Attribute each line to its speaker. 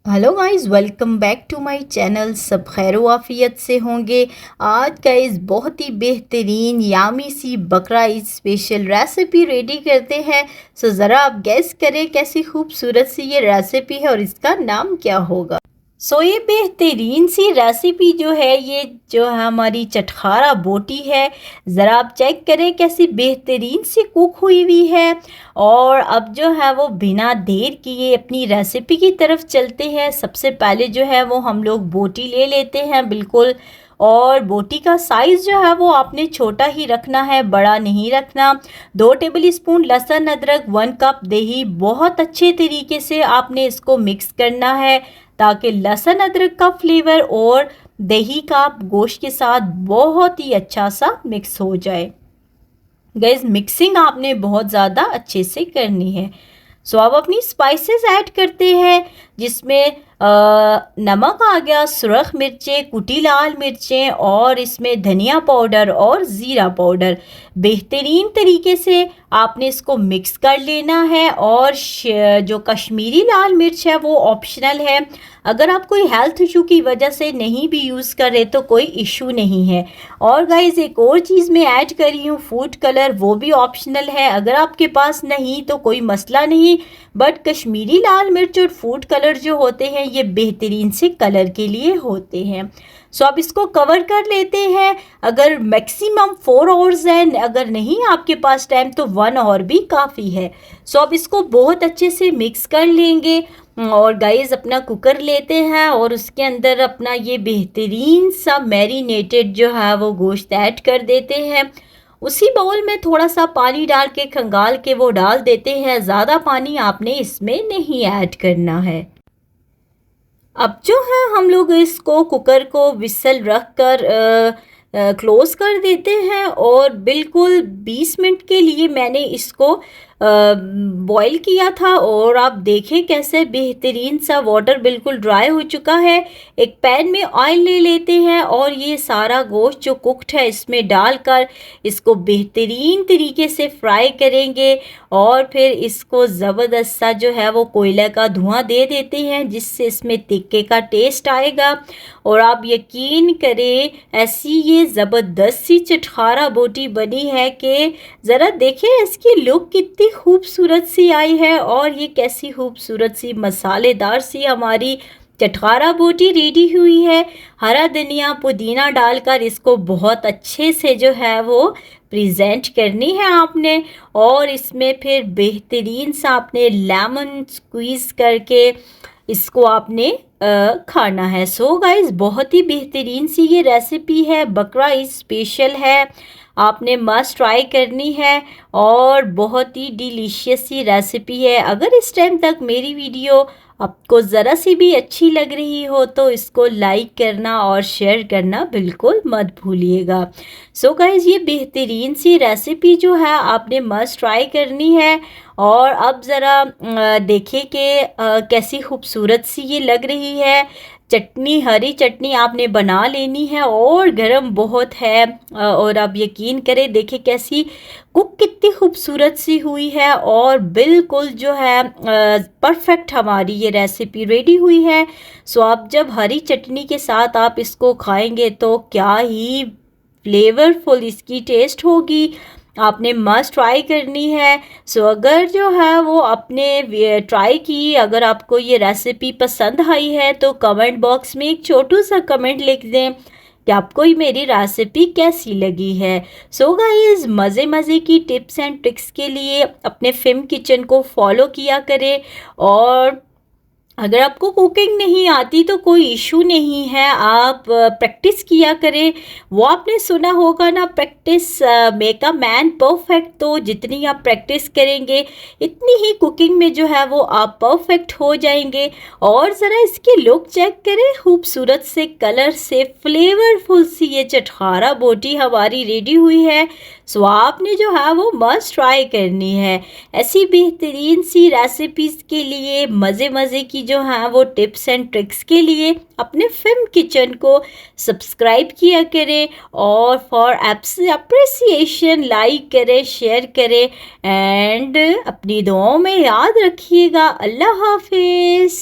Speaker 1: Hello guys, welcome back to my channel. सब खैर आफियत से होंगे। आज गाइस बहुत ही बेहतरीन यामी सी बकरा ईद स्पेशल रेसिपी रेडी करते हैं। सो ज़रा आप गैस करें कैसी खूबसूरत सी ये रेसिपी है और इसका नाम क्या होगा। सो ये बेहतरीन सी रेसिपी जो है, ये जो है हमारी चटखारा बोटी है। ज़रा आप चेक करें कैसी बेहतरीन सी कुक हुई हुई है। और अब जो है वो बिना देर किए अपनी रेसिपी की तरफ चलते हैं। सबसे पहले जो है वो हम लोग बोटी ले लेते हैं बिल्कुल। और बोटी का साइज़ जो है वो आपने छोटा ही रखना है, बड़ा नहीं रखना। 2 टेबल स्पून लहसुन अदरक, 1 कप दही, बहुत अच्छे तरीके से आपने इसको मिक्स करना है ताकि लहसुन अदरक का फ्लेवर और दही का गोश्त के साथ बहुत ही अच्छा सा मिक्स हो जाए। गैस मिक्सिंग आपने बहुत ज़्यादा अच्छे से करनी है। सो अब अपनी स्पाइसेस ऐड करते हैं, जिसमें नमक आ गया, सुरख मिर्चें, कुटी लाल मिर्चें और इसमें धनिया पाउडर और ज़ीरा पाउडर। बेहतरीन तरीके से आपने इसको मिक्स कर लेना है। और जो कश्मीरी लाल मिर्च है वो ऑप्शनल है। अगर आप कोई हेल्थ इशू की वजह से नहीं भी यूज़ कर रहे तो कोई इशू नहीं है। और गाइस एक और चीज़ मैं ऐड कर रही हूँ, फूड कलर, वो भी ऑप्शनल है। अगर आपके पास नहीं तो कोई मसला नहीं, बट कश्मीरी लाल मिर्च और फूड कलर जो होते हैं ये बेहतरीन से कलर के लिए होते हैं। सो अब इसको कवर कर लेते हैं। अगर मैक्सिमम 4 आवर्स है, अगर नहीं आपके पास टाइम तो 1 आवर भी काफ़ी है। सो अब इसको बहुत अच्छे से मिक्स कर लेंगे। और गाइस अपना कुकर लेते हैं और उसके अंदर अपना ये बेहतरीन सा मैरिनेटेड जो है वो गोश्त ऐड कर देते हैं। उसी बाउल में थोड़ा सा पानी डाल के खंगाल के वो डाल देते हैं। ज़्यादा पानी आपने इसमें नहीं ऐड करना है। अब जो है हम लोग इसको कुकर को विसल रख कर क्लोज़ कर देते हैं। और बिल्कुल 20 मिनट के लिए मैंने इसको बॉईल किया था। और आप देखें कैसे बेहतरीन सा वाटर बिल्कुल ड्राई हो चुका है। एक पैन में ऑयल ले लेते हैं और ये सारा गोश्त जो कुक्ड है इसमें डालकर इसको बेहतरीन तरीके से फ्राई करेंगे। और फिर इसको ज़बरदस्त सा जो है वो कोयले का धुआं दे देते हैं, जिससे इसमें तिक्के का टेस्ट आएगा। और आप यकीन करें ऐसी ये ज़बरदस्त सी चटखारा बोटी बनी है कि ज़रा देखें इसकी लुक कितनी खूबसूरत सी आई है। और ये कैसी खूबसूरत सी मसालेदार सी हमारी चटखारा बोटी रेडी हुई है। हरा धनिया पुदीना डालकर इसको बहुत अच्छे से जो है वो प्रेजेंट करनी है आपने। और इसमें फिर बेहतरीन सा आपने लेमन स्क्वीज़ करके इसको आपने खाना है। सो गाइस बहुत ही बेहतरीन सी ये रेसिपी है, बकरा ईद स्पेशल है, आपने मस्ट ट्राई करनी है। और बहुत ही डिलीशियस सी रेसिपी है। अगर इस टाइम तक मेरी वीडियो आपको ज़रा सी भी अच्छी लग रही हो तो इसको लाइक करना और शेयर करना बिल्कुल मत भूलिएगा। सो गाइस ये बेहतरीन सी रेसिपी जो है आपने मस्ट ट्राई करनी है। और अब ज़रा देखिए कि कैसी खूबसूरत सी ये लग रही है। चटनी, हरी चटनी आपने बना लेनी है और गरम बहुत है। और अब यकीन करें देखें कैसी कुक कितनी खूबसूरत सी हुई है। और बिल्कुल जो है परफेक्ट हमारी ये रेसिपी रेडी हुई है। सो आप जब हरी चटनी के साथ आप इसको खाएंगे तो क्या ही फ्लेवरफुल इसकी टेस्ट होगी। आपने मस्ट ट्राई करनी है। सो अगर जो है वो आपने ट्राई की, अगर आपको ये रेसिपी पसंद आई है तो कमेंट बॉक्स में एक छोटू सा कमेंट लिख दें कि आपको ये मेरी रेसिपी कैसी लगी है। सो गाइस मज़े मज़े की टिप्स एंड ट्रिक्स के लिए अपने फिम किचन को फॉलो किया करें। और अगर आपको कुकिंग नहीं आती तो कोई इशू नहीं है, आप प्रैक्टिस किया करें। वो आपने सुना होगा ना, practice make a man perfect. तो जितनी आप प्रैक्टिस करेंगे इतनी ही कुकिंग में जो है वो आप परफेक्ट हो जाएंगे। और ज़रा इसकी लुक चेक करें, खूबसूरत से कलर से फ्लेवरफुल सी ये चटखारा बोटी हमारी रेडी हुई है। सो आपने जो है वो मस्ट ट्राई करनी है। ऐसी बेहतरीन सी रेसिपीज़ के लिए, मज़े मज़े की जो हैं वो टिप्स एंड ट्रिक्स के लिए अपने फिल्म किचन को सब्सक्राइब किया करें। और फॉर अप्रिसिएशन लाइक करें, शेयर करें एंड अपनी दुआओं में याद रखिएगा। अल्लाह हाफिज़।